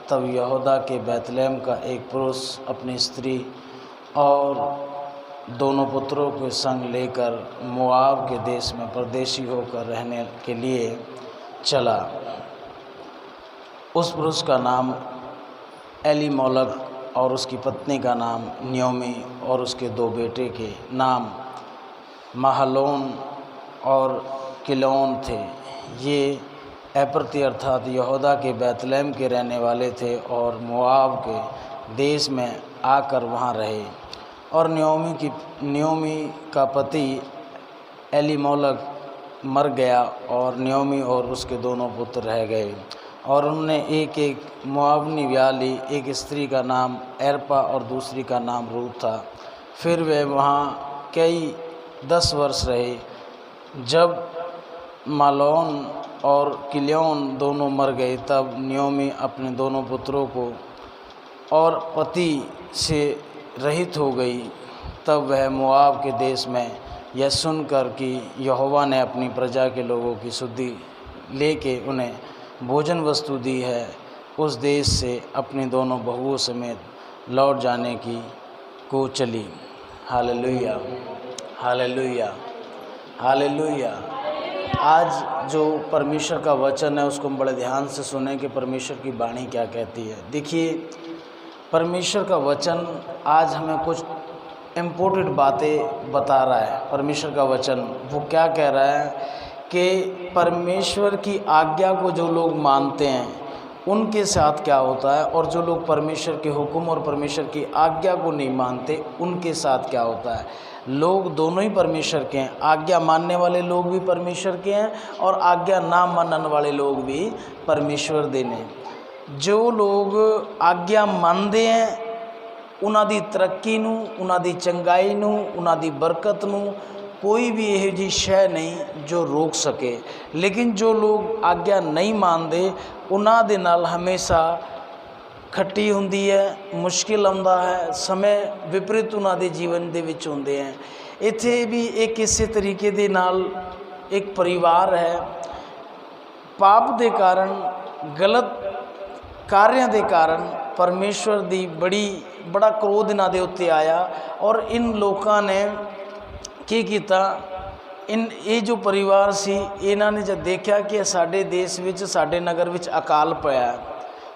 तब यहूदा के बैतलहम का एक पुरुष अपनी स्त्री और दोनों पुत्रों के संग लेकर मोआब के देश में परदेशी होकर रहने के लिए चला। उस पुरुष का नाम एलीमोलक और उसकी पत्नी का नाम नयोमी और उसके दो बेटे के नाम महलोन और किलोन थे। ये एप्रती अर्थात यहूदा के बैतलहम के रहने वाले थे और मोआब के देश में आकर वहाँ रहे। और नयोमी का पति एलीमोलक मर गया और नयोमी और उसके दोनों पुत्र रह गए। और उन्होंने एक एक मोआबनी ब्याह ली, एक स्त्री का नाम एरपा और दूसरी का नाम रूत था। फिर वे वहाँ कई 10 वर्ष रहे। जब मालोन और किल्योन दोनों मर गए तब नयोमी अपने दोनों पुत्रों को और पति से रहित हो गई। तब वह मोआब के देश में यह सुनकर कि यहोवा ने अपनी प्रजा के लोगों की शुद्धि लेके उन्हें भोजन वस्तु दी है, उस देश से अपनी दोनों बहुओं समेत लौट जाने को चली। Hallelujah, hallelujah, hallelujah. आज जो परमेश्वर का वचन है उसको हम बड़े ध्यान से सुने कि परमेश्वर की वाणी क्या कहती है। देखिए, परमेश्वर का वचन आज हमें कुछ इम्पोर्टेंट बातें बता रहा है। परमेश्वर का वचन वो क्या कह रहा है कि परमेश्वर की आज्ञा को जो लोग मानते हैं उनके साथ क्या होता है, और जो लोग परमेश्वर के हुक्म और परमेश्वर की आज्ञा को नहीं मानते उनके साथ क्या होता है। लोग दोनों ही परमेश्वर के हैं। आज्ञा मानने वाले लोग भी परमेश्वर के हैं और आज्ञा ना मानने वाले लोग भी परमेश्वर दे ने। जो लोग आज्ञा मानते हैं उन्हां दी तरक्की नूं, उन्हां दी चंगाई नूं, उन्हां दी बरकत नूं कोई भी यह जी शय नहीं जो रोक सके। लेकिन जो लोग आज्ञा नहीं मानते उन्हां दे नाल हमेशा खट्टी हुंदी है, मुश्किल आउंदा है, समय विपरीत उन्हां दे जीवन दे विच हुंदे हैं। इत्थे भी एक इसे तरीके दे नाल एक परिवार है, पाप दे कारण, गलत कार्यों के कारण परमेश्वर दी बड़ा क्रोध इन्हां दे उत्ते आया। और इन लोगों ने की कीता, ये जो परिवार सी इन्हां ने जब देखा कि साडे देश विच, साडे नगर विच अकाल पाया,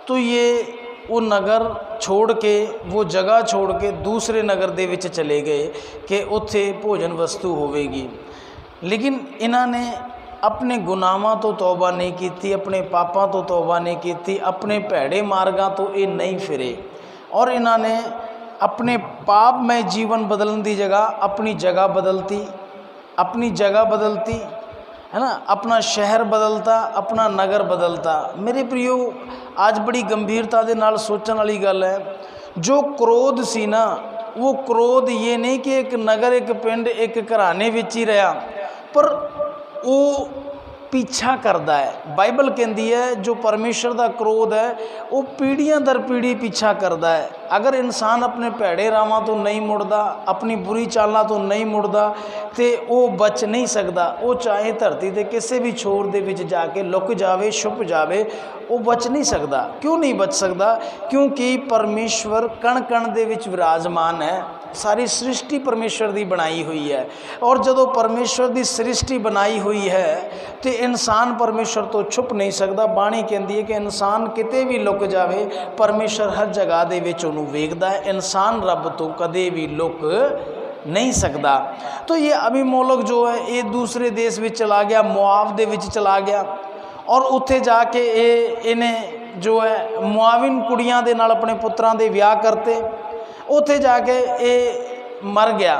तो ये वो नगर छोड़ के, वो जगह छोड़ के दूसरे नगर दे विच चले गए कि उत्थे भोजन वस्तु होवेगी। लेकिन इन्हां ने अपने गुनाहों तो तौबा नहीं की, अपने पापों तो तौबा नहीं की, अपने भैड़े मार्गां तो ये नहीं फिरे। और इन्होंने अपने पाप में जीवन बदलने की जगह अपनी जगह बदलती, अपनी जगह बदलती है ना, अपना शहर बदलता, अपना नगर बदलता। मेरे प्रियो, आज बड़ी गंभीरता के नाल सोचने वाली गल है। जो क्रोध सी ना, वो क्रोध ये नहीं कि एक नगर, एक पिंड, एक घराने विच ही रहा, पर वो पीछा करता है। बाइबल कहती है जो परमेश्वर का क्रोध है वो पीढ़ियां दर पीढ़ी पीछा करता है। अगर इंसान अपने भैड़े रावां तो नहीं मुड़दा, अपनी बुरी चालों तो नहीं मुड़दा, तो वो बच नहीं सकता। वो चाहे धरती के किसी भी छोर दे विच जाके लुक जावे, छुप जावे, वो बच नहीं सकता। क्यों नहीं बच सकता? क्योंकि परमेश्वर कण कण दे विच विराजमान है। सारी सृष्टि परमेश्वर की बनाई हुई है। और जदों परमेश्वर की सृष्टि बनाई हुई है तो इंसान परमेश्वर तो छुप नहीं सकता। बाणी कहती है कि इंसान किते भी लुक जाए, परमेश्वर हर जगह दे विच उहनूं वेखदा है। इंसान रब तो कदे भी लुक नहीं सकता। तो ये अबीमेलेक जो है ये दूसरे देश में चला गया, मोआब दे विच चला गया, और उत्थे जाके इन्हें जो है मोआबिन कुड़ियां दे नाल अपने पुत्रां दे विआह करते। उत्थे जाके ये मर गया,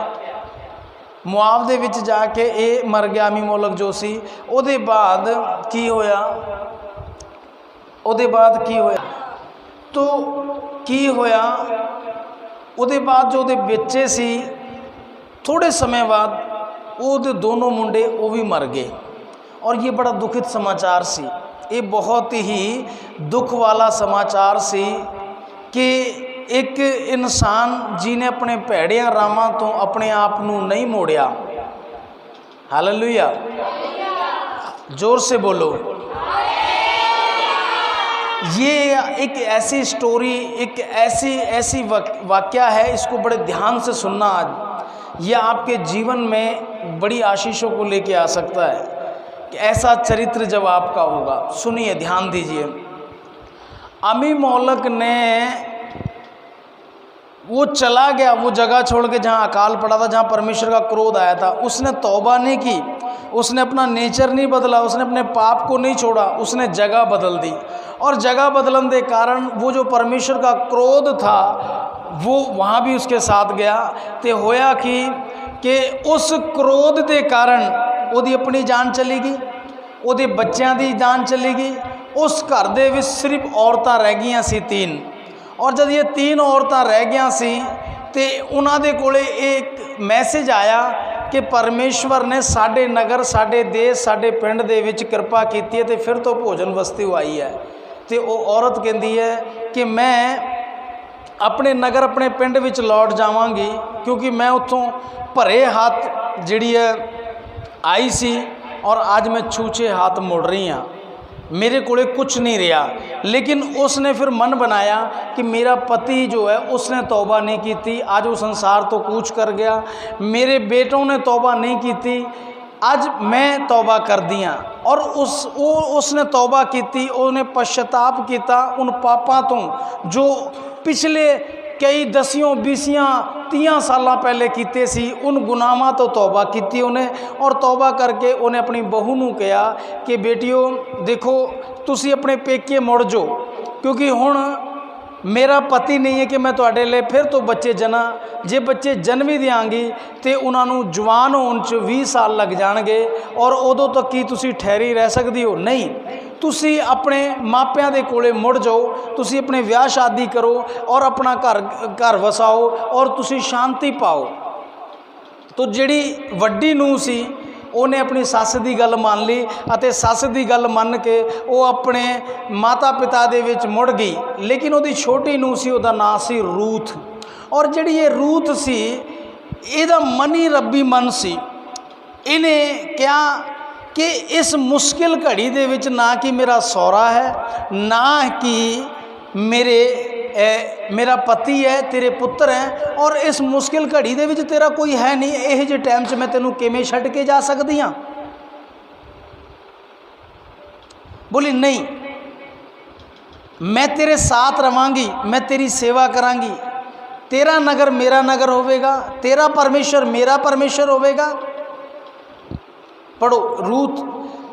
मोआब दे विच जाके ये मर गया अबीमेलेक जो सी। उहदे बाद की होया, उहदे बाद की होया, तो की होया, उहदे बाद जो उहदे बच्चे सी, थोड़े समय बाद उहदे दोनों मुंडे वो भी मर गए। और ये बड़ा दुखित समाचार सी, ये बहुत ही दुख वाला समाचार सी कि एक इंसान जिन्हें अपने भैड़ियां रावां तो अपने आप नूं नहीं मोड़िया। हालेलुया, जोर से बोलो। ये एक ऐसी स्टोरी, एक ऐसी वाक़या है, इसको बड़े ध्यान से सुनना आज। ये आपके जीवन में बड़ी आशीषों को लेके आ सकता है कि ऐसा चरित्र जब आपका होगा। सुनिए, ध्यान दीजिए। अमी मौलक ने वो चला गया वो जगह छोड़ के जहाँ अकाल पड़ा था, जहाँ परमेश्वर का क्रोध आया था। उसने तौबा नहीं की, उसने अपना नेचर नहीं बदला, उसने अपने पाप को नहीं छोड़ा, उसने जगह बदल दी। और जगह बदलन के कारण वो जो परमेश्वर का क्रोध था वो वहाँ भी उसके साथ गया। तो होया कि उस क्रोध के कारण ਉਹਦੀ अपनी जान चली गई, ਉਹਦੇ ਬੱਚਿਆਂ ਦੀ जान चली गई। उस घर ਦੇ ਵਿੱਚ सिर्फ औरतां रह गईਆਂ ਸੀ 3। और जब ये 3 औरतां रह गईਆਂ ਸੀ तो उन्होंने कोले एक मैसेज आया कि परमेश्वर ने साडे नगर, साडे देश, साडे पिंड दे विच कृपा की है, तो फिर तो भोजन वस्तु आई है। तो वो औरत कहती है कि मैं अपने नगर, अपने पिंड विच लौट जावांगी, क्योंकि मैं उत्थों भरे हाथ जिहड़ी है आई सी और आज मैं छूछे हाथ मुड़ रही हाँ, मेरे कोले कुछ नहीं रहा। लेकिन उसने फिर मन बनाया कि मेरा पति जो है उसने तौबा नहीं की थी, आज वो संसार तो कूच कर गया। मेरे बेटों ने तौबा नहीं की थी, आज मैं तौबा कर दिया। और उसने तौबा की थी, उन्हें पश्चाताप किया उन पापां तो जो पिछले कई 10-20-30 साल पहले किए सी। उन गुनाहों तो तौबा की उन्हें। और तौबा करके उन्हें अपनी बहू नूं कहा कि बेटियो देखो तुसी अपने पेके मुड़ जाओ, क्योंकि हुण मेरा पति नहीं है कि मैं तुहाडे लिए फिर तो बच्चे जना। जे बच्चे जन्म ही देंगी तो उन्होंने जवान होने च 20 साल लग जाएंगे और उदों तक की तुसी ठहरी रह सकती हो। नहीं, तुसी अपने मापियां दे कोले मुड़ जाओ, तुसी अपने ब्याह शादी करो और अपना घर वसाओ और तुसी शांति पाओ। तो जिहड़ी वड्डी नूंह सी उन्हें अपनी सस की गल मान ली और सस की गल मन के वो अपने माता पिता दे विच मुड़ गई। लेकिन वो छोटी नूंह सी, उहदा नाम सी रूथ। और जिहड़ी ये रूथ सी, इहदा मन ही रब्बी मन सी। इन्हें क्या कि इस मुश्किल घड़ी दे विच ना कि मेरा सौरा है, ना कि मेरा पति है, तेरे पुत्र हैं, और इस मुश्किल घड़ी दे विच तेरा कोई है नहीं, यह जे टाइम च मैं तेनों किवें छड्ड के जा सकदी हाँ। बोली नहीं, मैं तेरे साथ रवांगी, मैं तेरी सेवा करांगी, तेरा नगर मेरा नगर होवेगा, तेरा परमेश्वर मेरा परमेश्वर होवेगा। पढ़ो रूथ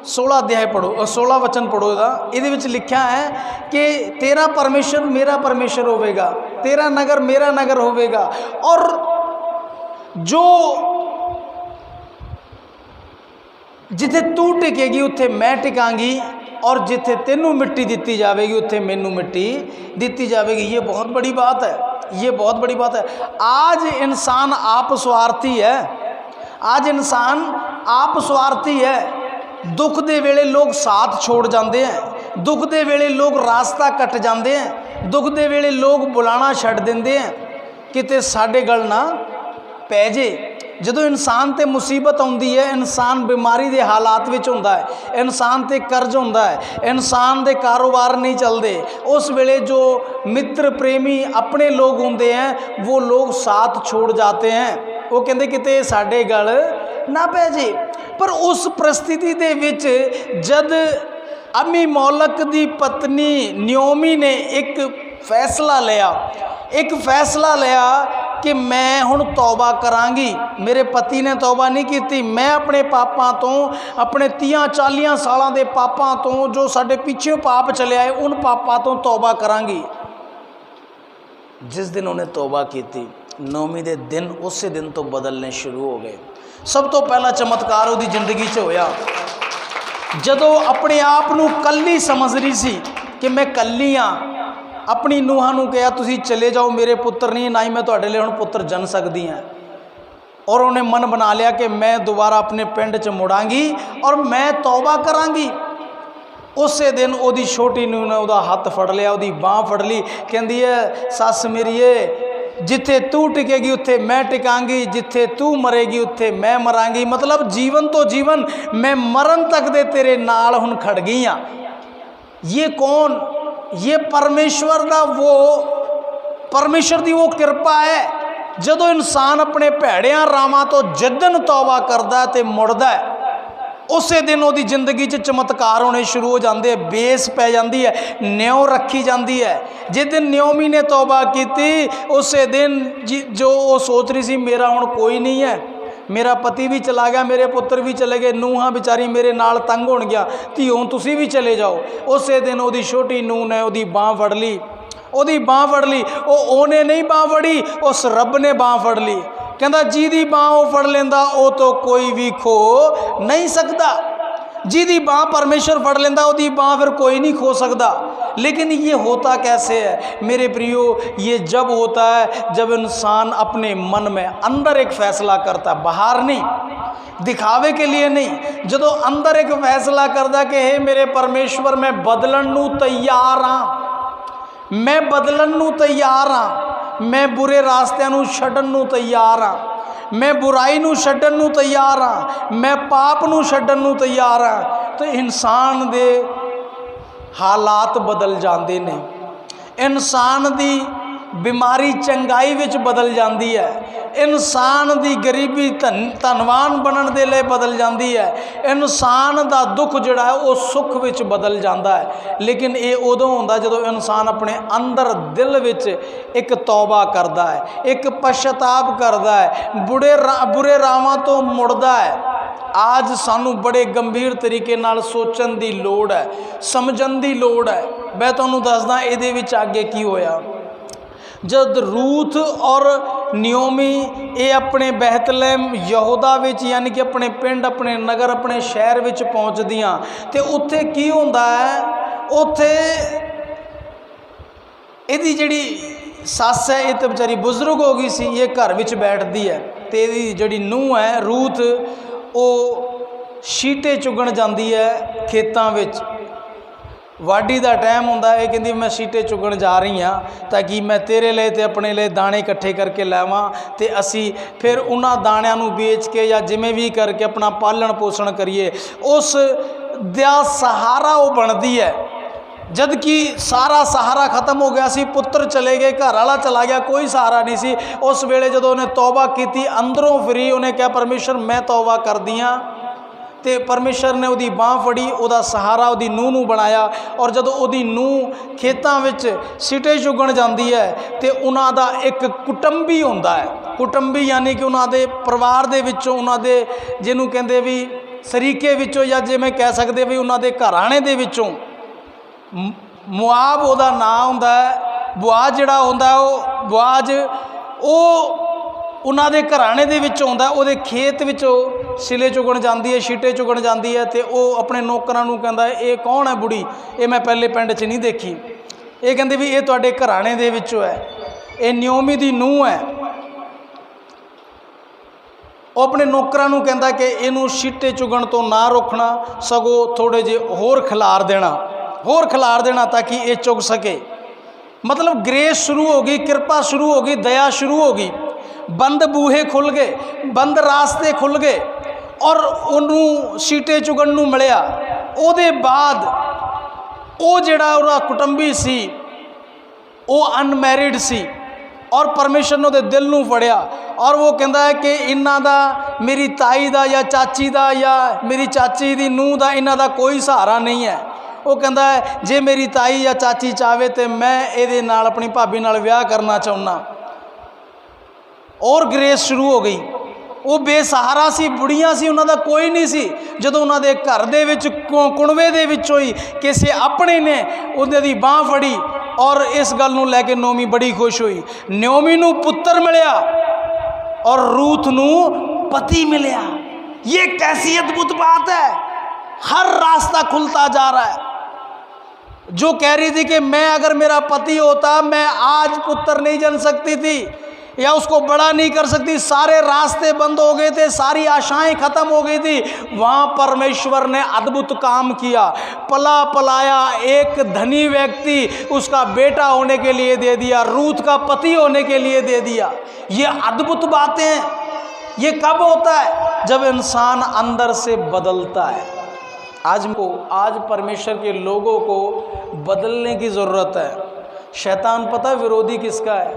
16 अध्याय पढ़ो, 16 वचन पढ़ो। ये लिखा है कि तेरा परमेश्वर मेरा परमेश्वर होवेगा, तेरा नगर मेरा नगर होवेगा, और जो जिथे तू टिकेगी उत्थे मैं टिकांगी, और जिथे तेनू मिट्टी दी जाएगी उत्थे मैनू मिट्टी दी जाएगी। ये बहुत बड़ी बात है, ये बहुत बड़ी बात है। आज इंसान आप स्वार्थी है, आज इंसान आप स्वार्थी है। दुख दे वेले लोग साथ छोड़ जाते हैं, दुख दे वेले लोग रास्ता कट जाते हैं, दुख दे वेले लोग बुलाना छड्ड देंदे हैं किते साडे गल ना पै जे। जदों इंसान ते मुसीबत आउंदी है, इंसान बीमारी दे हालात विच हुंदा है, इंसान ते कर्ज हुंदा है, इंसान दे कारोबार नहीं चलते, उस वेले जो मित्र प्रेमी अपने लोग हुंदे हैं वो लोग साथ छोड़ जाते हैं। वो कहते किते साडे गल ना पै जे। पर उस परिस्थिति दे विच जद अमी मौलक दी पत्नी न्योमी ने एक फैसला लिया, एक फैसला लिया कि मैं हुण तौबा करांगी। मेरे पति ने तौबा नहीं की, मैं अपने पापां तो, अपने 30-40 सालों के पापां तो, जो साडे पीछे पाप चले आए, उन पापां तो तौबा करांगी। जिस दिन उन्हें तौबा की, 9वीं दे दिन उस दिन तो बदलने शुरू हो गए। सब तो पहला चमत्कार उहदी जिंदगी च होया जदों अपने आप नूं कल्ली समझ रही सी कि मैं कल्ली हाँ। अपनी नूहां नूं कहा तुसी चले जाओ, मेरे पुत्र नहीं, ना ही मैं तुहाडे लई हुण पुत्र जन सकदी हाँ। और उन्हें मन बना लिया कि मैं दोबारा अपने पिंड च मुड़ांगी और मैं तौबा करांगी। उस दिन उहदी छोटी नूं ने उहदा हत्थ फड़ लिया, उहदी बांह फड़ ली, कहंदी है सस मेरीए जिथे तू टिकेगी उत्थे मैं टिकांगी, जिथे तू मरेगी उत्थे मैं मरांगी। मतलब जीवन तो जीवन, मैं मरण तक दे तेरे नाल हुण खड़ गई हाँ। ये कौन? ये परमेश्वर दा वो परमेश्वर दी वो कृपा है। जदों इंसान अपने भैड़ियां रावां तो जदन तौबा करदा ते मुड़दा है, उसे दिन वो जिंदगी चमत्कार होने शुरू हो जाते हैं, बेस पै जाती है, न्यों रखी जाती है। जिस दिन न्योमी ने तौबा की उस दिन जो वो सोच रही सी मेरा हुण कोई नहीं है, मेरा पति भी चला गया, मेरे पुत्र भी चले गए, नूहां बेचारी मेरे नाल तंग हो गया, धी हुण तुसीं भी चले जाओ। उस दिन वो छोटी नूह ने वो बाँह फड़ ली, वो बाँह फड़ ली। ओने नहीं बाँह फड़ी, उस रब ने बाँह फड़ ली। कहता जिहदी बाँह वो फड़ लेंदा वो तो कोई भी खो नहीं सकता। जिहदी बाँह परमेश्वर फड़ लेंदा उसकी बाँह फिर कोई नहीं खो सकता। लेकिन ये होता कैसे है मेरे प्रियो? ये जब होता है जब इंसान अपने मन में अंदर एक फैसला करता है, बाहर नहीं, दिखावे के लिए नहीं। जदों अंदर एक फैसला करता कि हे मेरे परमेश्वर मैं बदलन नूं तैयार हाँ, मैं बदलन नूं तैयार हाँ, मैं बुरे रास्तिਆਂ ਨੂੰ ਛੱਡਣ ਨੂੰ तैयार हाँ, मैं बुराई ਨੂੰ ਛੱਡਣ ਨੂੰ तैयार हाँ, मैं पाप ਨੂੰ ਛੱਡਣ ਨੂੰ तैयार हाँ। तो इंसान दे हालात बदल जाते ने, इंसान दी बीमारी चंगाई विच बदल जाती है, इंसान दी गरीबी धनवान बनने दे लिए बदल जाती है, इंसान दा दुख जिहड़ा है वो सुख विच बदल जाता है। लेकिन ये उदों होंदा जदों इंसान अपने अंदर दिल विच एक तौबा करता है, एक पश्चाताप करता है, बुरे रावां तो मुड़दा है। आज सानू बड़े गंभीर तरीके नाल सोचण दी लोड़ है, समझण दी लोड़ है। मैं तुहानूं दसदा इहदे विच आगे की होया। जब रूथ और नियोमी ये अपने बेहतलेम यहूदा विच यानी कि अपने पिंड, अपने नगर, अपने शहर विच पहुँचदियाँ तो उत्थे की होंदा है, उत्थे इहदी जिहड़ी सस है ये तो बेचारी बुजुर्ग हो गई सी, ये घर विच बैठदी है। तो इहदी जिहड़ी नूह है रूथ वो शीटे चुगण जाती है खेतों विच। वाढ़ी का टाइम होंदा है, कहती मैं शीटे चुगण जा रही हाँ ताकि मैं तेरे लिए तो अपने लिए दाने इकट्ठे करके लावां ते असी फिर उन्हां दाणियां नूं बेच के या जिमें भी करके अपना पालन पोषण करिए। उस दा सहारा वो बनती है। जद कि सारा सहारा खत्म हो गया सी, पुत्र चले गए, घर वाला चला गया, कोई सहारा नहीं सी। उस वेले जदों उन्हें तौबा की अंदरों फिरी, उन्हें कहा परमेश्वर मैं तौबा कर दी हाँ, तो परमेश्वर ने उसकी बाँह फड़ी, वह सहारा उसकी नूह नूं बनाया। और जदों उसकी नूह खेतों में सीटे चुगण जाती है तो उन्हां दा एक कुटुंबी होंदा है। कुटुंबी यानी कि उन्हां दे परिवार दे विचों, उन्हां दे जिन्हों कहते भी सरीके विचों या जिवें कह सकते भी उन्हां दे घराणे दे विचों मुआब उहदा नाम हुंदा है। बुआज जिहड़ा हुंदा वो बुआज वो उन्हां दे घराणे दे विच आउंदा, उहदे खेत विचों सिले चुगण जाती है, शीटे चुगण जाती है। तो वह अपने नौकरां नूं कहंदा ये कौन है बुढ़ी, ये मैं पहले पिंड च नहीं देखी। ये कहंदे भी ये तुहाडे घराणे दे विचों है, ये नियोमी दी नूह है। वो अपने नौकरां नूं कहंदा कि इहनूं शीटे चुगण तो ना रोकना, सगों थोड़े जे होर खिलार देना ताकि ये चुग सके। मतलब ग्रेस शुरू हो गई, कृपा शुरू हो गई, दया शुरू हो गई। बंद बूहे खुल गए, बंद रास्ते खुल गए और उन्होंने सीटे चुगण नूं मिलिया। उहदे बाद वो जिहड़ा उहदा कुटुंबी सी वो अनमैरिड सी और परमेश्वर ने उहदे दिल नूं फड़िया और वो कहता है कि इन्हां दा मेरी ताई दा या चाची दा या मेरी चाची दी नूह दा इन्हां दा कोई सहारा नहीं है। वो कहता है जे मेरी ताई या चाची चाहे तो मैं ये नाल अपनी भाभी नाल विआह करना चाहुंदा। और ग्रेस शुरू हो गई। वो बेसहारा सी, बुढ़ियां सी, उन्हों का कोई नहीं सी। जदों उन्हों दे घर दे विच कुणवे दे विचों ही किसी अपने ने उहदी बाँह फड़ी और इस गल नूं लैके नोमी बड़ी खुश हुई। नोमी नूं पुत्र मिलिया और रूथ नूं पति मिलिया। ये कैसी अद्भुत बात है। हर रास्ता खुलता जा रहा है। जो कह रही थी कि मैं अगर मेरा पति होता मैं आज पुत्र नहीं जन सकती थी या उसको बड़ा नहीं कर सकती, सारे रास्ते बंद हो गए थे, सारी आशाएं खत्म हो गई थी, वहाँ परमेश्वर ने अद्भुत काम किया। पला पलाया एक धनी व्यक्ति उसका बेटा होने के लिए दे दिया, रूथ का पति होने के लिए दे दिया। ये अद्भुत बातें ये कब होता है? जब इंसान अंदर से बदलता है। आज परमेश्वर के लोगों को बदलने की ज़रूरत है। शैतान पता है विरोधी किसका है?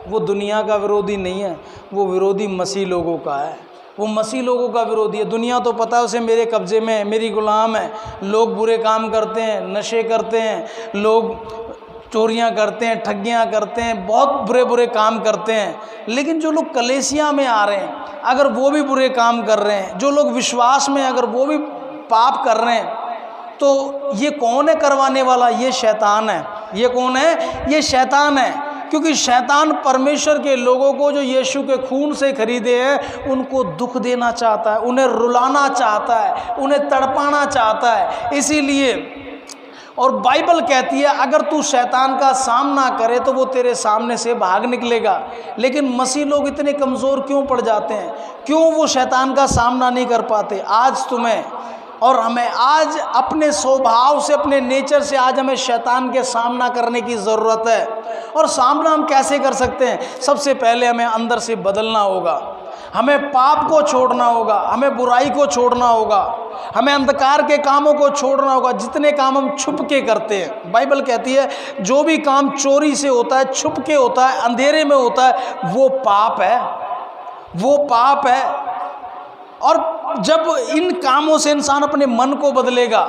वो दुनिया का विरोधी नहीं है, वो विरोधी मसीह लोगों का है। वो मसीह लोगों का विरोधी है। दुनिया तो पता है उसे मेरे कब्जे में है, मेरी गुलाम है। लोग बुरे काम करते हैं, नशे करते हैं, लोग चोरियां करते हैं, ठगियां करते हैं, बहुत बुरे बुरे काम करते हैं। लेकिन जो लोग कलीसिया में आ रहे हैं, अगर वो भी बुरे काम कर रहे हैं, जो लोग विश्वास में अगर वो भी पाप कर रहे हैं, तो ये कौन है करवाने वाला? ये शैतान है। ये कौन है? ये शैतान है। क्योंकि शैतान परमेश्वर के लोगों को जो यीशु के खून से खरीदे हैं, उनको दुख देना चाहता है, उन्हें रुलाना चाहता है, उन्हें तड़पाना चाहता है। इसीलिए और बाइबल कहती है अगर तू शैतान का सामना करे तो वो तेरे सामने से भाग निकलेगा। लेकिन मसीह लोग इतने कमज़ोर क्यों पड़ जाते हैं? क्यों वो शैतान का सामना नहीं कर पाते? आज तुम्हें और हमें आज अपने स्वभाव से, अपने नेचर से आज हमें शैतान के सामना करने की ज़रूरत है। और सामना हम कैसे कर सकते हैं? सबसे पहले हमें अंदर से बदलना होगा, हमें पाप को छोड़ना होगा, हमें बुराई को छोड़ना होगा, हमें अंधकार के कामों को छोड़ना होगा। जितने काम हम छुप के करते हैं, बाइबल कहती है जो भी काम चोरी से होता है, छुप के होता है, अंधेरे में होता है, वो पाप है, वो पाप है। और जब इन कामों से इंसान अपने मन को बदलेगा,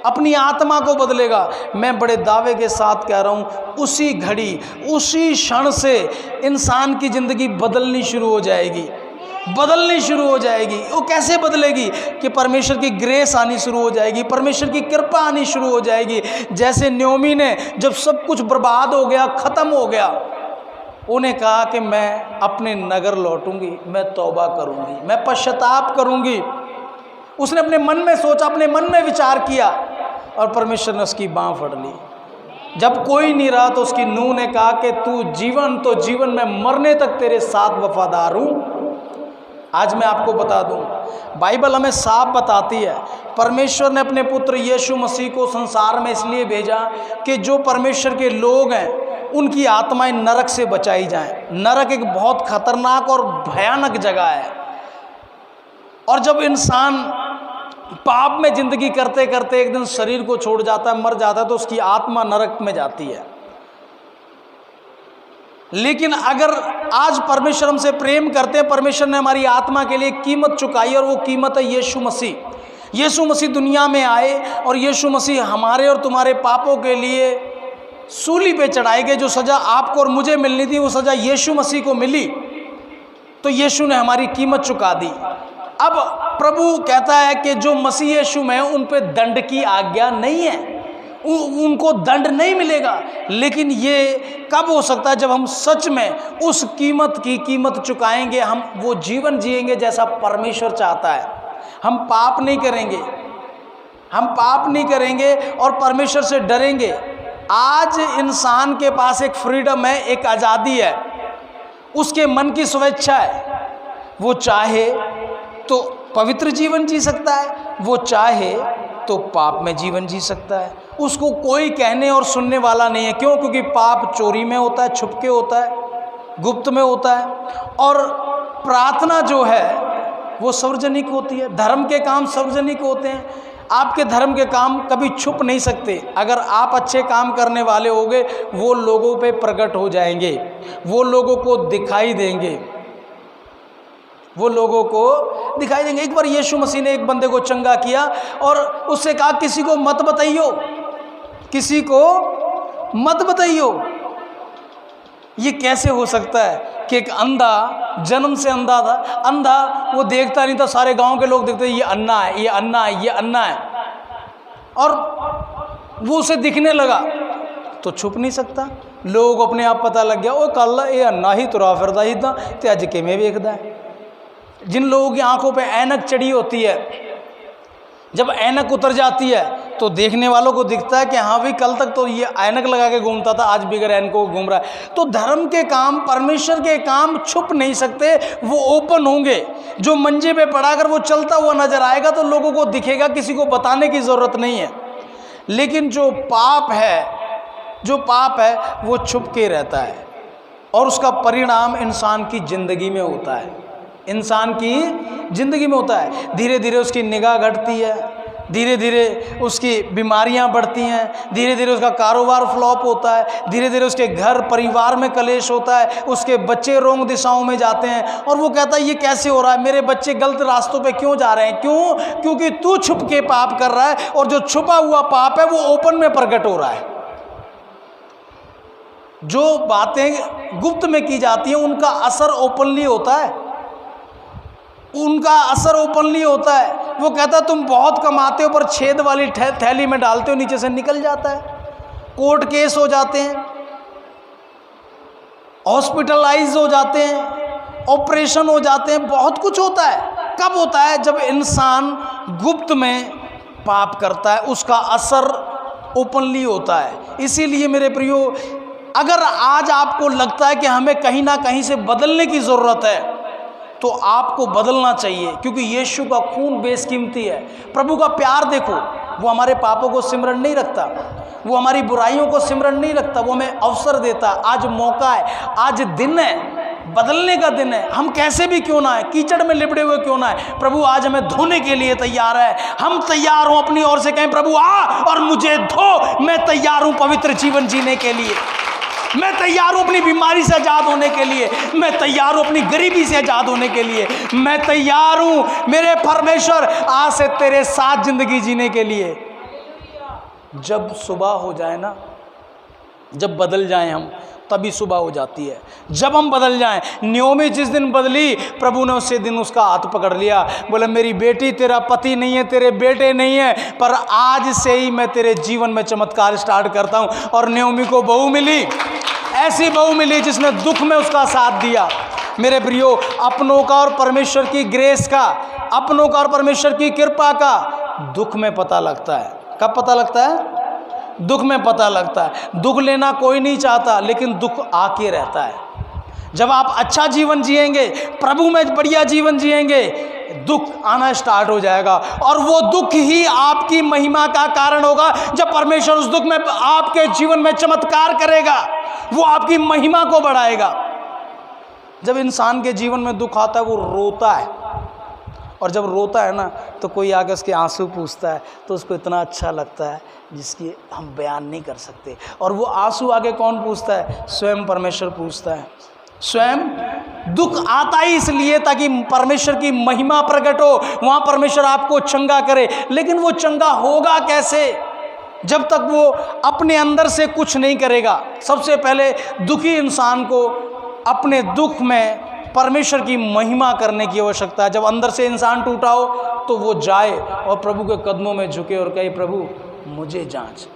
अपनी आत्मा को बदलेगा, मैं बड़े दावे के साथ कह रहा हूँ, उसी घड़ी, उसी क्षण से इंसान की ज़िंदगी बदलनी शुरू हो जाएगी, बदलनी शुरू हो जाएगी। वो कैसे बदलेगी? कि परमेश्वर की ग्रेस आनी शुरू हो जाएगी, परमेश्वर की कृपा आनी शुरू हो जाएगी। जैसे नयोमी ने जब सब कुछ बर्बाद हो गया, ख़त्म हो गया, उन्हें कहा कि मैं अपने नगर लौटूंगी, मैं तौबा करूंगी, मैं पश्चाताप करूंगी। उसने अपने मन में सोचा, अपने मन में विचार किया, और परमेश्वर ने उसकी बाँह फड़ ली। जब कोई नहीं रहा तो उसकी नूह ने कहा कि तू जीवन तो जीवन में मरने तक तेरे साथ वफादार हूँ। आज मैं आपको बता दूं, बाइबल हमें साफ बताती है परमेश्वर ने अपने पुत्र यीशु मसीह को संसार में इसलिए भेजा कि जो परमेश्वर के लोग हैं उनकी आत्माएं नरक से बचाई जाएं। नरक एक बहुत खतरनाक और भयानक जगह है, और जब इंसान पाप में ज़िंदगी करते करते एक दिन शरीर को छोड़ जाता है, मर जाता है, तो उसकी आत्मा नरक में जाती है। लेकिन अगर आज परमेश्वर हमसे प्रेम करते हैं, परमेश्वर ने हमारी आत्मा के लिए कीमत चुकाई, और वो कीमत है यीशु मसीह। यीशु मसीह दुनिया में आए और यीशु मसीह हमारे और तुम्हारे पापों के लिए सूली पे चढ़ाए गए। जो सज़ा आपको और मुझे मिलनी थी, वो सज़ा यीशु मसीह को मिली, तो यीशु ने हमारी कीमत चुका दी। अब प्रभु कहता है कि जो मसीह यीशु में उन पे दंड की आज्ञा नहीं है, उनको दंड नहीं मिलेगा। लेकिन ये कब हो सकता है? जब हम सच में उस कीमत की कीमत चुकाएंगे, हम वो जीवन जिएंगे जैसा परमेश्वर चाहता है। हम पाप नहीं करेंगे, हम पाप नहीं करेंगे और परमेश्वर से डरेंगे। आज इंसान के पास एक फ्रीडम है, एक आज़ादी है, उसके मन की स्वेच्छा है। वो चाहे तो पवित्र जीवन जी सकता है, वो चाहे तो पाप में जीवन जी सकता है। उसको कोई कहने और सुनने वाला नहीं है। क्यों? क्योंकि पाप चोरी में होता है, छुप के होता है, गुप्त में होता है, और प्रार्थना जो है वो सार्वजनिक होती है। धर्म के काम सार्वजनिक होते हैं। आपके धर्म के काम कभी छुप नहीं सकते। अगर आप अच्छे काम करने वाले होंगे, वो लोगों पे प्रकट हो जाएंगे, वो लोगों को दिखाई देंगे, वो लोगों को दिखाई देंगे। एक बार यीशु मसीह ने एक बंदे को चंगा किया और उससे कहा किसी को मत बताइयो, किसी को मत बताइयो। ये कैसे हो सकता है कि एक अंधा, जन्म से अंधा था, अंधा, वो देखता नहीं था, सारे गांव के लोग देखते ये अन्ना है, ये अन्ना है, ये अन्ना है, और वो उसे दिखने लगा तो छुप नहीं सकता। लोग अपने आप पता लग गया, वो कल ये अन्ना ही तुरा फिरदा ही था ते अज किवें वेखदा है। जिन लोगों की आंखों पे ऐनक चढ़ी होती है, जब ऐनक उतर जाती है तो देखने वालों को दिखता है कि हाँ भाई कल तक तो ये ऐनक लगा के घूमता था, आज बिगर ऐनकों घूम रहा है। तो धर्म के काम, परमेश्वर के काम छुप नहीं सकते, वो ओपन होंगे। जो मंजे पे पड़ा अगर वो चलता हुआ नजर आएगा तो लोगों को दिखेगा, किसी को बताने की ज़रूरत नहीं है। लेकिन जो पाप है वो छुप के रहता है, और उसका परिणाम इंसान की ज़िंदगी में होता है, इंसान की ज़िंदगी में होता है। धीरे धीरे उसकी निगाह घटती है, धीरे धीरे उसकी बीमारियां बढ़ती हैं, धीरे धीरे उसका कारोबार फ्लॉप होता है, धीरे धीरे उसके घर परिवार में कलेश होता है, उसके बच्चे रोंग दिशाओं में जाते हैं और वो कहता है ये कैसे हो रहा है, मेरे बच्चे गलत रास्तों पे क्यों जा रहे हैं? क्यों? क्योंकि तू छुप के पाप कर रहा है और जो छुपा हुआ पाप है वो ओपन में प्रकट हो रहा है। जो बातें गुप्त में की जाती हैं उनका असर ओपनली होता है, उनका असर ओपनली होता है। वो कहता है तुम बहुत कमाते हो पर छेद वाली थैली में डालते हो, नीचे से निकल जाता है। कोर्ट केस हो जाते हैं, हॉस्पिटलाइज हो जाते हैं, ऑपरेशन हो जाते हैं, बहुत कुछ होता है। कब होता है? जब इंसान गुप्त में पाप करता है, उसका असर ओपनली होता है। इसीलिए मेरे प्रियो, अगर आज आपको लगता है कि हमें कहीं ना कहीं से बदलने की ज़रूरत है तो आपको बदलना चाहिए, क्योंकि यीशु का खून बेशकीमती है। प्रभु का प्यार देखो, वो हमारे पापों को सिमरन नहीं रखता, वो हमारी बुराइयों को सिमरन नहीं रखता, वो हमें अवसर देता है। आज मौका है, आज दिन है, बदलने का दिन है। हम कैसे भी क्यों ना है, कीचड़ में लिपटे हुए क्यों ना है, प्रभु आज हमें धोने के लिए तैयार है। हम तैयार हों, अपनी ओर से कहें प्रभु आ और मुझे धो, मैं तैयार हूँ पवित्र जीवन जीने के लिए, मैं तैयार हूँ अपनी बीमारी से आज़ाद होने के लिए, मैं तैयार हूँ अपनी गरीबी से आज़ाद होने के लिए, मैं तैयार हूँ मेरे परमेश्वर आज से तेरे साथ ज़िंदगी जीने के लिए। जब सुबह हो जाए ना, जब बदल जाएं हम, तभी सुबह हो जाती है। जब हम बदल जाएं। न्योमी जिस दिन बदली, प्रभु ने उसी दिन उसका हाथ पकड़ लिया, बोले मेरी बेटी तेरा पति नहीं है, तेरे बेटे नहीं है, पर आज से ही मैं तेरे जीवन में चमत्कार स्टार्ट करता हूं। और न्योमी को बहू मिली, ऐसी बहू मिली जिसने दुख में उसका साथ दिया। मेरे प्रियो, अपनों का और परमेश्वर की ग्रेस का, अपनों का और परमेश्वर की कृपा का दुख में पता लगता है। कब पता लगता है? दुख में पता लगता है। दुख लेना कोई नहीं चाहता, लेकिन दुख आके रहता है। जब आप अच्छा जीवन जिएंगे, प्रभु में बढ़िया जीवन जिएंगे, दुख आना स्टार्ट हो जाएगा और वो दुख ही आपकी महिमा का कारण होगा। जब परमेश्वर उस दुख में आपके जीवन में चमत्कार करेगा, वो आपकी महिमा को बढ़ाएगा। जब इंसान के जीवन में दुख आता है वो रोता है, और जब रोता है ना तो कोई आके उसके आंसू पूछता है तो उसको इतना अच्छा लगता है जिसकी हम बयान नहीं कर सकते। और वो आंसू आगे कौन पूछता है? स्वयं परमेश्वर पूछता है। स्वयं दुख आता ही इसलिए ताकि परमेश्वर की महिमा प्रकट हो, वहाँ परमेश्वर आपको चंगा करे। लेकिन वो चंगा होगा कैसे? जब तक वो अपने अंदर से कुछ नहीं करेगा। सबसे पहले दुखी इंसान को अपने दुख में परमेश्वर की महिमा करने की आवश्यकता है। जब अंदर से इंसान टूटा हो तो वो जाए और प्रभु के कदमों में झुके और कहे प्रभु मुझे जांच,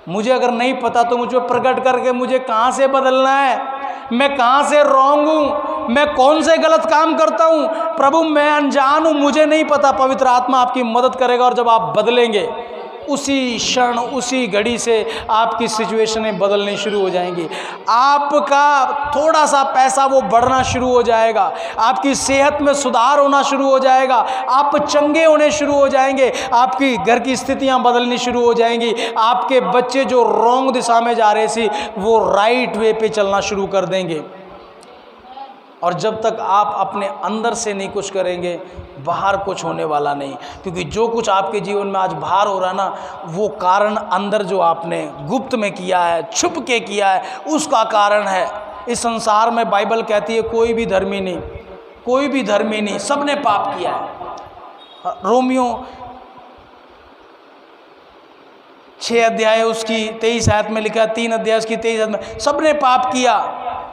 मुझे अगर नहीं पता तो मुझे प्रकट करके मुझे कहाँ से बदलना है, मैं कहाँ से रॉन्ग हूँ, मैं कौन से गलत काम करता हूँ। प्रभु मैं अनजान हूँ, मुझे नहीं पता। पवित्र आत्मा आपकी मदद करेगा और जब आप बदलेंगे उसी क्षण, उसी घड़ी से आपकी सिचुएशनें बदलनी शुरू हो जाएंगी। आपका थोड़ा सा पैसा वो बढ़ना शुरू हो जाएगा, आपकी सेहत में सुधार होना शुरू हो जाएगा, आप चंगे होने शुरू हो जाएंगे, आपकी घर की स्थितियां बदलनी शुरू हो जाएंगी। आपके बच्चे जो रॉन्ग दिशा में जा रहे थे वो राइट वे पे चलना शुरू कर देंगे। और जब तक आप अपने अंदर से नहीं कुछ करेंगे, बाहर कुछ होने वाला नहीं। क्योंकि जो कुछ आपके जीवन में आज बाहर हो रहा है ना, वो कारण अंदर जो आपने गुप्त में किया है, छुप के किया है, उसका कारण है। इस संसार में बाइबल कहती है कोई भी धर्मी नहीं, कोई भी धर्मी नहीं, सब ने पाप किया है। रोमियो 6 अध्याय उसकी 23 आयत में लिखा, 3 अध्याय उसकी 23 आयत में, सब ने पाप किया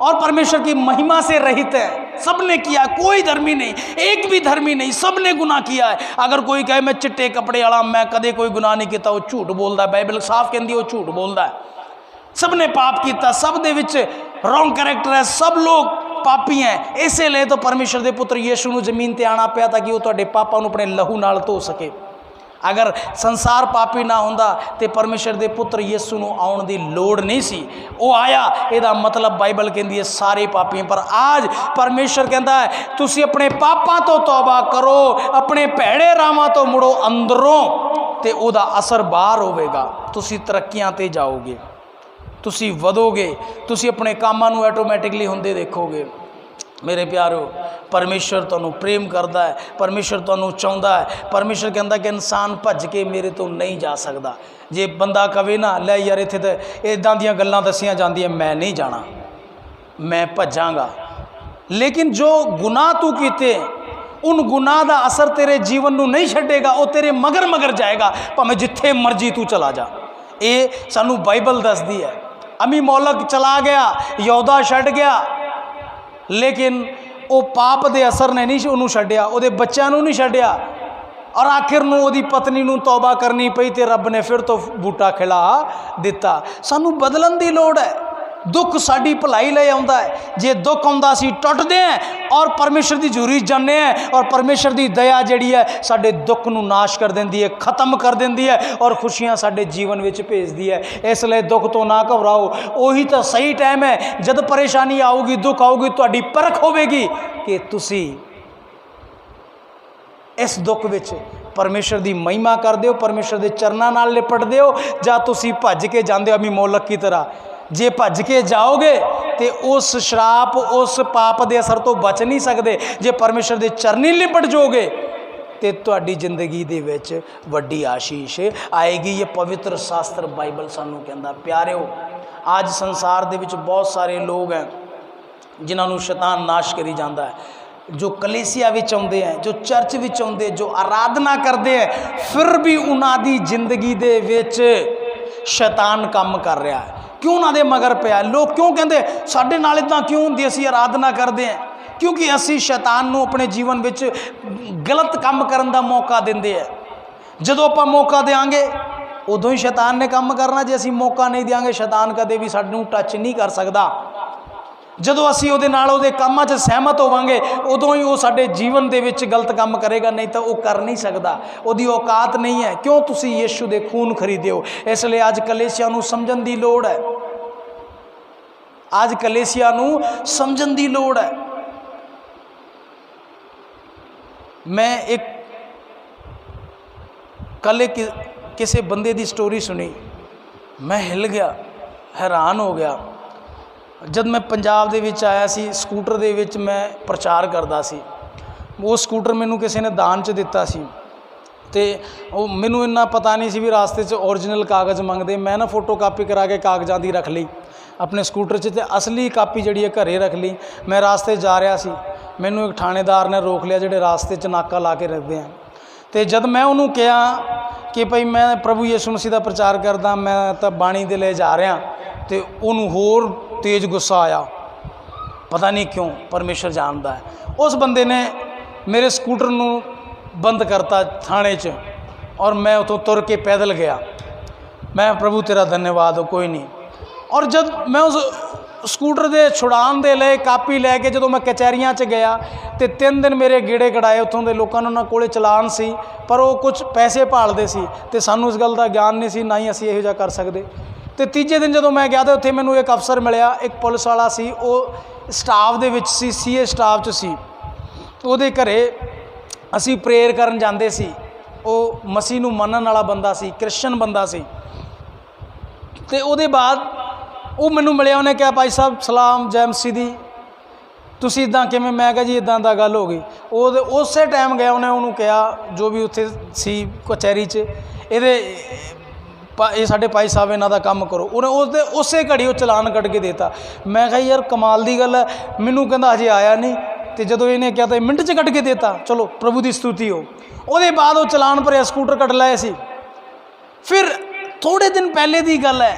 और परमेश्वर की महिमा से रहित है। सब ने किया, कोई धर्मी नहीं, एक भी धर्मी नहीं, सब ने गुनाह किया है। अगर कोई कहे मैं चिट्टे कपड़े वाला, मैं कदे कोई गुनाह नहीं किया, वो झूठ बोलता है। बाइबल साफ कहती है वो झूठ बोलता है। सब ने पाप किया, सब दे विच रॉन्ग कैरेक्टर है, सब लोग पापी हैं। इसलिए तो परमेश्वर के पुत्र यीशु ਨੂੰ ਜ਼ਮੀਨ ਤੇ ਆਣਾ ਪਿਆ ताकि वो ਤੁਹਾਡੇ ਪਾਪਾਂ ਨੂੰ ਆਪਣੇ ਲਹੂ ਨਾਲ ਧੋ ਸਕੇ। अगर संसार पापी ना होंदा तो परमेश्वर के पुत्र यीशु ਨੂੰ आउण ਦੀ लोड़ नहीं सी। वो आया, ਇਹਦਾ मतलब बाइबल कहती है सारे पापी हैं। पर आज परमेश्वर कहता है तुसी अपने पापां तो तौबा करो, अपने भैड़े रावां तो मुड़ो अंदरों, तो ਉਹਦਾ असर बाहर होवेगा। तुसी तरक्कियां ते जाओगे, तुसी वधोगे, तुसी अपने कामां ਨੂੰ ऑटोमैटिकली ਹੁੰਦੇ देखोगे। मेरे प्यारो, परमेश्वर तुहानूं प्रेम करता है, परमेश्वर तुहानूं चाहुंदा है। परमेश्वर कहता कि इंसान भज के मेरे तो नहीं जा सकता। जे बंदा कहे ना लै यार इत्थे तो इदां दियां गल्लां दसियां जांदियां, मैं नहीं जाना, मैं भजांगा। लेकिन जो गुनाह तू कीते, उन गुनाह का असर तेरे जीवन नूं नहीं छड्डेगा, वो तेरे मगर मगर जाएगा, भावें जिथे मर्जी तू चला जा। ये सानू बाइबल दसदी है। अबीमेलेक चला गया, यहूदा छड्ड गया, लेकिन वो पाप के असर ने नहीं उन्होंने छड्डिया, वो बच्चों नूं नहीं छड्डिया, और आखिर नूं ओदी पत्नी नूं तौबा करनी पई ते रब ने फिर तो बूटा खिला दिता। सानू बदलन की लोड़ है। दुख साड़ी भलाई ले आउंदा है। जे दुख आउंदा असीं टुटदे हैं और परमेश्वर की हजूरी जाने हैं, और परमेश्वर की दया जिहड़ी है साडे दुख नूं नाश कर देंदी है, खत्म कर देंदी है, और खुशियां साडे जीवन विच भेजदी है। इसलिए दुख तो ना घबराओ, उही तो सही टाइम है जद परेशानी आऊगी, दुख आऊगी, तुहाडी परख होवेगी कि तुसीं इस दुख विच परमेश्वर की महिमा करदे हो, परमेश्वर के चरनां नाल लिपटदे हो, जां तुसीं भज के जांदे हो अबीमेलेक की तरह। जे भज के जाओगे तो उस शराप, उस पाप के असर तो बच नहीं सकते। जे परमेश्वर के चरनी लिपट जाओगे तो तुहाडी जिंदगी दे विच वड्डी आशीष आएगी। ये पवित्र शास्त्र बाइबल सानू कहंदा। प्यारिओ, आज संसार दे विच बहुत सारे लोग हैं जिन्होंने शैतान नाश करी जाता है, जो कलीसिया विच आउंदे हैं, जो चर्च विच आउंदे, जो आराधना करते हैं, फिर भी उन्हां दी जिंदगी दे विच शैतान काम कर रहा है। क्यों उन्होंने मगर पिया? लोग क्यों कहते साडे नाल इदां क्यों हुंदी, असीं आराधना करते हैं? क्योंकि असीं शैतान नूं अपने जीवन विच गलत काम करन दा मौका दिंदे हैं। जदों आपां मौका देंगे उदों ही शैतान ने काम करना। जे असीं मौका नहीं देंगे, शैतान कदे भी सानूं टच नहीं कर सकता। जदों असीं उहदे नाल उहदे कामां 'च सहमत होवांगे, उदों ही वो साडे जीवन दे विच गलत काम करेगा, नहीं तो वो कर नहीं सकता। उहदी औकात नहीं है। क्यों? तुसीं यीशु दे खून खरीदे हो। इसलिए अज कलीसिया नूं समझण दी लोड़ है। अज कलीसिया नूं समझण दी लोड़ है। मैं एक कल किसी बंदे की स्टोरी सुनी, मैं हिल गया, हैरान हो गया। जब मैं पंजाब दे विच आया सी, स्कूटर दे विच मैं प्रचार करदा सी। वो स्कूटर मैनू किसी ने दान च दिता सी, ते वो मैनू इन्ना पता नहीं सी भी रास्ते च ओरिजिनल कागज़ मंगते। मैं ना फोटो कापी करा के कागज़ां दी रख ली अपने स्कूटर च, ते असली कापी जिहड़ी है घरे रख ली। मैं रास्ते जा रहा सी, मैनू एक थानेदार ने रोक लिया, जिहड़े रास्ते च नाका ला के रखते हैं। तो जब मैं उन्होंने कहा कि भाई मैं प्रभु यीशु मसीह का प्रचार करदा, मैं तो बाणी दे ले जा रहा, तो उन्होंने होर तेज गुस्सा आया। पता नहीं क्यों, परमेश्वर जानता है। उस बंदे ने मेरे स्कूटर नू बंद करता थाने च, और मैं उतों तुर के पैदल गया। मैं प्रभु तेरा धन्यवाद हो, कोई नहीं। और जब मैं उस स्कूटर दे छुड़ान दे ले कापी लैके जो मैं कचहरियां च गया, तो 3 दिन मेरे गेड़े कढ़ाए उत्थों के लोगों ने। उन्होंने कोले चलान सी, पर वो कुछ पैसे भालते सी, तो सानू इस गल का ज्ञान नहीं सी, ना ही असीं इहो जिहा कर सकते। तो तीजे दिन जो मैं गया तो उत्थे मैनू एक अफसर मिलिया, एक पुलिस वाला सी, वो स्टाफ दे विच सी, सीए स्टाफ च सी। उहदे घरे असीं प्रेयर करन जांदे सी। वो मसीह नूं मनण वाला बंदा सी, क्रिश्चन बंदा सी। तो उहदे बाद वो मैनू मिलिया, उन्हें कहा भाई साहब सलाम जय मसीह दी, तुसीं इदां किवें? मैं कहा जी इदां दा गल हो गई। वो उस टाइम गया, उन्हें उन्होंने कहा जो भी उत्थे सी कचहरी च, ये साडे भाई साहब इन्हां दा काम करो। उन्हें उस घड़ी वो चलान कट के देता। मैं कहा यार कमाल की गल है, मैनू कहंदा अजे आया नहीं, तो जदों इन्हें कहा तो मिनट च कट के देता। चलो प्रभु की स्तुति हो। उहदे बाद वो चलान भरिया, स्कूटर कट लाए सी। फिर थोड़े दिन पहले की गल है,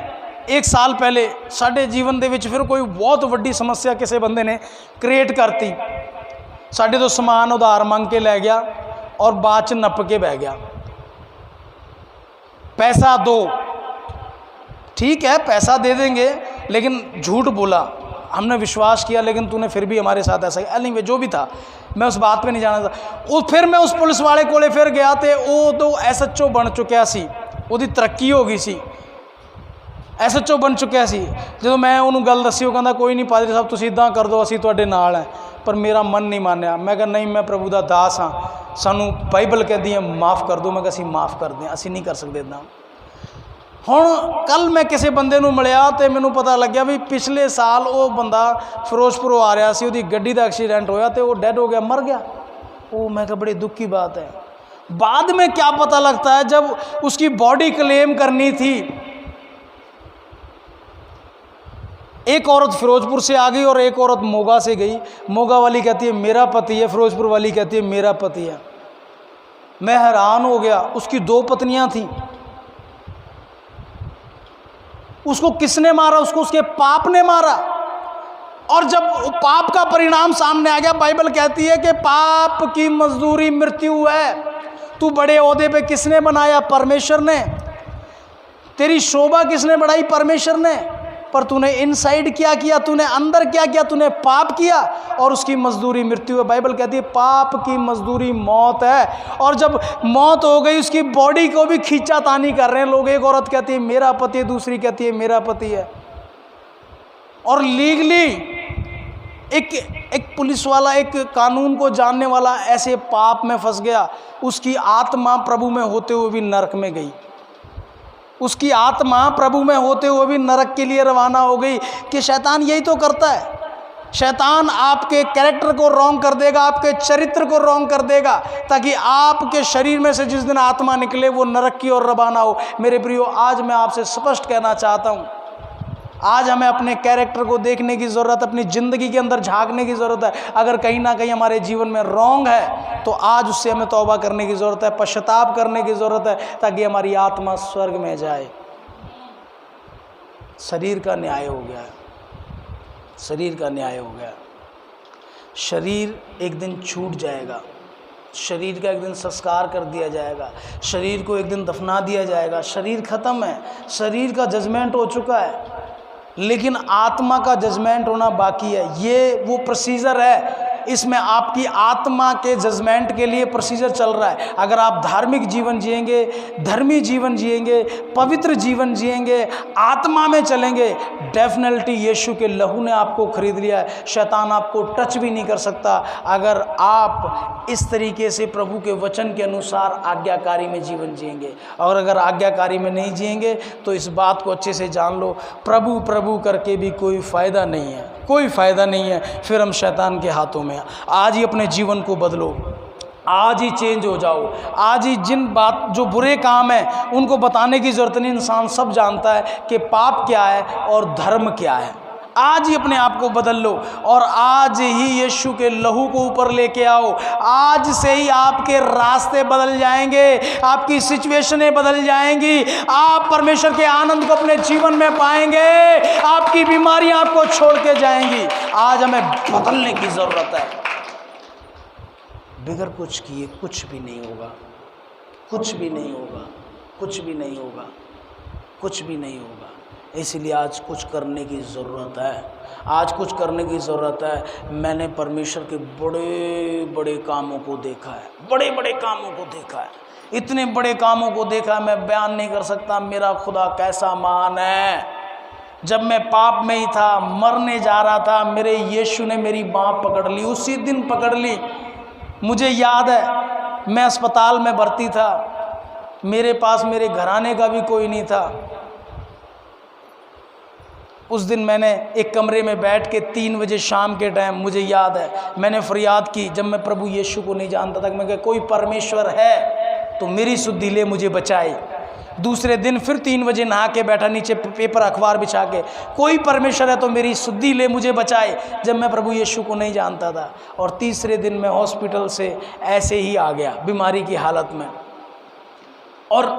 1 साल पहले साडे जीवन दे विच फिर कोई बहुत वड्डी समस्या किसी बंदे ने क्रिएट करती। साडे तो समान उधार मंग के लै गया, और बाद च नप के बह गया। पैसा दो, ठीक है पैसा दे देंगे, लेकिन झूठ बोला, हमने विश्वास किया, लेकिन तूने फिर भी हमारे साथ ऐसा किया। नहीं, जो भी था मैं उस बात पे नहीं जाना था। वो फिर मैं उस पुलिस वाले कोले फिर गया, तो वो तो SHO बन चुकिया सी, उसकी तरक्की हो गई सी, SHO बन चुकिया सी। जो मैं उन्होंने गल दसी, वो कहता कोई नहीं पादरी साहब तुसीं इदां कर दो, असीं तुहाडे नाल हैं। पर मेरा मन नहीं मानिया। मैं कहा नहीं, मैं प्रभु का दास हाँ, सानू बाइबल कहती है माफ़ कर दो। मैं कहा असीं माफ़ कर दें, असीं नहीं कर सकते इदां। ਹੁਣ ਕੱਲ ਮੈਂ ਕਿਸੇ ਬੰਦੇ ਨੂੰ ਮਿਲਿਆ ਤੇ ਮੈਨੂੰ ਪਤਾ ਲੱਗਿਆ ਵੀ ਪਿਛਲੇ ਸਾਲ ਉਹ ਬੰਦਾ ਫਿਰੋਜ਼ਪੁਰੋਂ ਆ ਰਿਹਾ ਸੀ, ਉਹਦੀ ਗੱਡੀ ਦਾ ਐਕਸੀडेंट ਹੋਇਆ ਤੇ ਉਹ डेड हो गया, मर गया। वो मैं कहा बड़ी दुख की बात है। बाद में क्या पता लगता है, जब उसकी बॉडी क्लेम करनी थी, एक औरत फिरोजपुर से आ गई और एक औरत मोगा से गई। मोगा वाली कहती है मेरा पति है, फिरोजपुर वाली कहती है मेरा पति है। मैं हैरान हो गया। उसकी 2 पत्नियां थीं। उसको किसने मारा? उसको उसके पाप ने मारा। और जब पाप का परिणाम सामने आ गया, बाइबल कहती है कि पाप की मजदूरी मृत्यु है। तू बड़े ओहदे पे किसने बनाया? परमेश्वर ने। तेरी शोभा किसने बढ़ाई? परमेश्वर ने। पर तूने इनसाइड क्या किया? तूने अंदर क्या किया? तूने पाप किया और उसकी मजदूरी मृत्यु है। बाइबल कहती है पाप की मजदूरी मौत है। और जब मौत हो गई, उसकी बॉडी को भी खींचातानी कर रहे हैं लोग। एक औरत कहती है मेरा पति है, दूसरी कहती है मेरा पति है। और लीगली एक पुलिस वाला, एक कानून को जानने वाला ऐसे पाप में फंस गया, उसकी आत्मा प्रभु में होते हुए भी नरक में गई। उसकी आत्मा प्रभु में होते हुए भी नरक के लिए रवाना हो गई। कि शैतान यही तो करता है। शैतान आपके कैरेक्टर को रॉन्ग कर देगा, आपके चरित्र को रॉन्ग कर देगा, ताकि आपके शरीर में से जिस दिन आत्मा निकले वो नरक की ओर रवाना हो। मेरे प्रियो, आज मैं आपसे स्पष्ट कहना चाहता हूँ, आज हमें अपने कैरेक्टर को देखने की ज़रूरत, अपनी ज़िंदगी के अंदर झांकने की ज़रूरत है। अगर कहीं ना कहीं हमारे जीवन में रॉन्ग है तो आज उससे हमें तौबा करने की ज़रूरत है, पश्चाताप करने की ज़रूरत है, ताकि हमारी आत्मा स्वर्ग में जाए। शरीर का न्याय हो गया, शरीर का न्याय हो गया। शरीर एक दिन छूट जाएगा, शरीर का एक दिन संस्कार कर दिया जाएगा, शरीर को एक दिन दफना दिया जाएगा। शरीर ख़त्म है, शरीर का जजमेंट हो चुका है, लेकिन आत्मा का जजमेंट होना बाकी है। ये वो प्रोसीजर है, इसमें आपकी आत्मा के जजमेंट के लिए प्रोसीजर चल रहा है। अगर आप धार्मिक जीवन जिएंगे, धर्मी जीवन जिएंगे, पवित्र जीवन जिएंगे, आत्मा में चलेंगे, डेफिनेटली यीशु के लहू ने आपको खरीद लिया है। शैतान आपको टच भी नहीं कर सकता अगर आप इस तरीके से प्रभु के वचन के अनुसार आज्ञाकारी में जीवन जिएंगे। और अगर आज्ञाकारी में नहीं जिएंगे तो इस बात को अच्छे से जान लो, प्रभु प्रभु करके भी कोई फ़ायदा नहीं है, कोई फ़ायदा नहीं है। फिर हम शैतान के हाथों में। आज ही अपने जीवन को बदलो, आज ही चेंज हो जाओ। आज ही जिन बात जो बुरे काम हैं उनको बताने की ज़रूरत नहीं। इंसान सब जानता है कि पाप क्या है और धर्म क्या है। आज ही अपने आप को बदल लो और आज ही यीशु के लहू को ऊपर लेके आओ। आज से ही आपके रास्ते बदल जाएंगे, आपकी सिचुएशनें बदल जाएंगी, आप परमेश्वर के आनंद को अपने जीवन में पाएंगे, आपकी बीमारियां आपको छोड़ के जाएंगी। आज हमें बदलने की ज़रूरत है। बिगर कुछ किए कुछ भी नहीं होगा, कुछ भी नहीं होगा, कुछ भी नहीं होगा, कुछ भी नहीं होगा। इसलिए आज कुछ करने की ज़रूरत है, आज कुछ करने की ज़रूरत है। मैंने परमेश्वर के बड़े बड़े कामों को देखा है, बड़े बड़े कामों को देखा है, इतने बड़े कामों को देखा है, मैं बयान नहीं कर सकता मेरा खुदा कैसा महान है। जब मैं पाप में ही था, मरने जा रहा था, मेरे यीशु ने मेरी बाँह पकड़ ली, उसी दिन पकड़ ली। मुझे याद है मैं अस्पताल में भर्ती था, मेरे पास मेरे घराने का भी कोई नहीं था। उस दिन मैंने एक कमरे में बैठ के 3 बजे शाम के टाइम, मुझे याद है मैंने फरियाद की, जब मैं प्रभु यीशु को नहीं जानता था, मैं कहा कोई परमेश्वर है तो मेरी सुधि ले, मुझे बचाए। दूसरे दिन फिर 3 बजे नहा के बैठा नीचे पेपर अखबार बिछा के, कोई परमेश्वर है तो मेरी सुधि ले, मुझे बचाए, जब मैं प्रभु यीशु को नहीं जानता था। और तीसरे दिन मैं हॉस्पिटल से ऐसे ही आ गया बीमारी की हालत में, और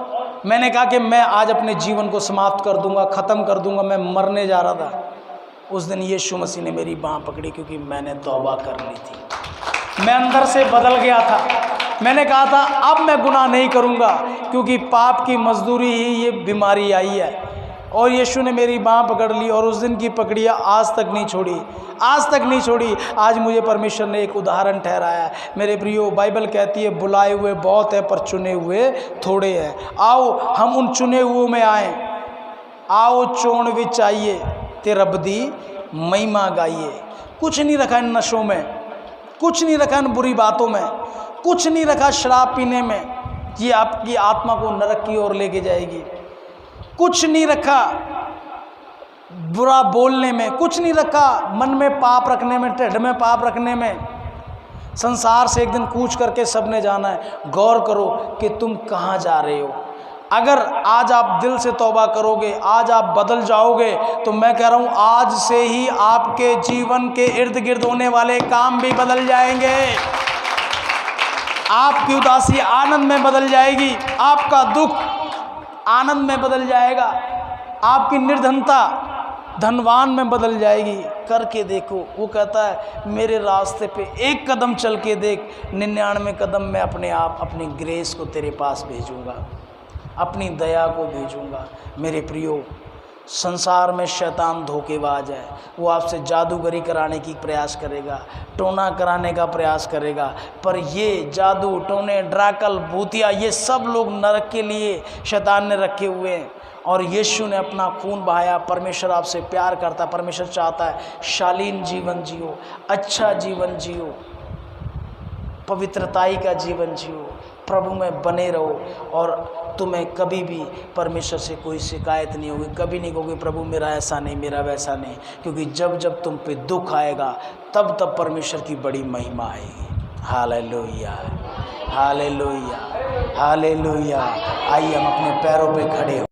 मैंने कहा कि मैं आज अपने जीवन को समाप्त कर दूंगा, ख़त्म कर दूंगा, मैं मरने जा रहा था। उस दिन यीशु मसीह ने मेरी बाँह पकड़ी, क्योंकि मैंने तौबा कर ली थी, मैं अंदर से बदल गया था। मैंने कहा था अब मैं गुनाह नहीं करूंगा, क्योंकि पाप की मजदूरी ही ये बीमारी आई है। और यीशु ने मेरी बाँह पकड़ ली और उस दिन की पकड़ियाँ आज तक नहीं छोड़ी, आज तक नहीं छोड़ी। आज मुझे परमेश्वर ने एक उदाहरण ठहराया है। मेरे प्रियो, बाइबल कहती है बुलाए हुए बहुत है पर चुने हुए थोड़े हैं। आओ हम उन चुने हुए में आए, आओ चोण विच आइए ते रब दी महिमा गाइए। कुछ नहीं रखा इन नशों में, कुछ नहीं रखा इन बुरी बातों में, कुछ नहीं रखा शराब पीने में, ये आपकी आत्मा को नरक की ओर लेके जाएगी। कुछ नहीं रखा बुरा बोलने में, कुछ नहीं रखा मन में पाप रखने में, ढिड में पाप रखने में। संसार से एक दिन कूच करके सबने जाना है। गौर करो कि तुम कहाँ जा रहे हो। अगर आज आप दिल से तौबा करोगे, आज आप बदल जाओगे, तो मैं कह रहा हूँ आज से ही आपके जीवन के इर्द गिर्द होने वाले काम भी बदल जाएंगे। आपकी उदासी आनंद में बदल जाएगी, आपका दुख आनंद में बदल जाएगा, आपकी निर्धनता धनवान में बदल जाएगी। करके देखो। वो कहता है मेरे रास्ते पे एक कदम चल के देख, 99 कदम मैं अपने आप अपनी ग्रेस को तेरे पास भेजूंगा, अपनी दया को भेजूंगा। मेरे प्रियो, संसार में शैतान धोखेबाज है। वो आपसे जादूगरी कराने की प्रयास करेगा, टोना कराने का प्रयास करेगा, पर ये जादू टोने ड्राकल भूतिया ये सब लोग नरक के लिए शैतान ने रखे हुए हैं। और यीशु ने अपना खून बहाया। परमेश्वर आपसे प्यार करता है, परमेश्वर चाहता है शालीन जीवन जियो, अच्छा जीवन जियो, पवित्रताई का जीवन जियो, प्रभु में बने रहो और तुम्हें कभी भी परमेश्वर से कोई शिकायत नहीं होगी। कभी नहीं कहोगे प्रभु मेरा ऐसा नहीं, मेरा वैसा नहीं, क्योंकि जब जब तुम पे दुख आएगा तब तब परमेश्वर की बड़ी महिमा आएगी। Hallelujah, hallelujah, hallelujah. आइए हम अपने पैरों पे खड़े हो।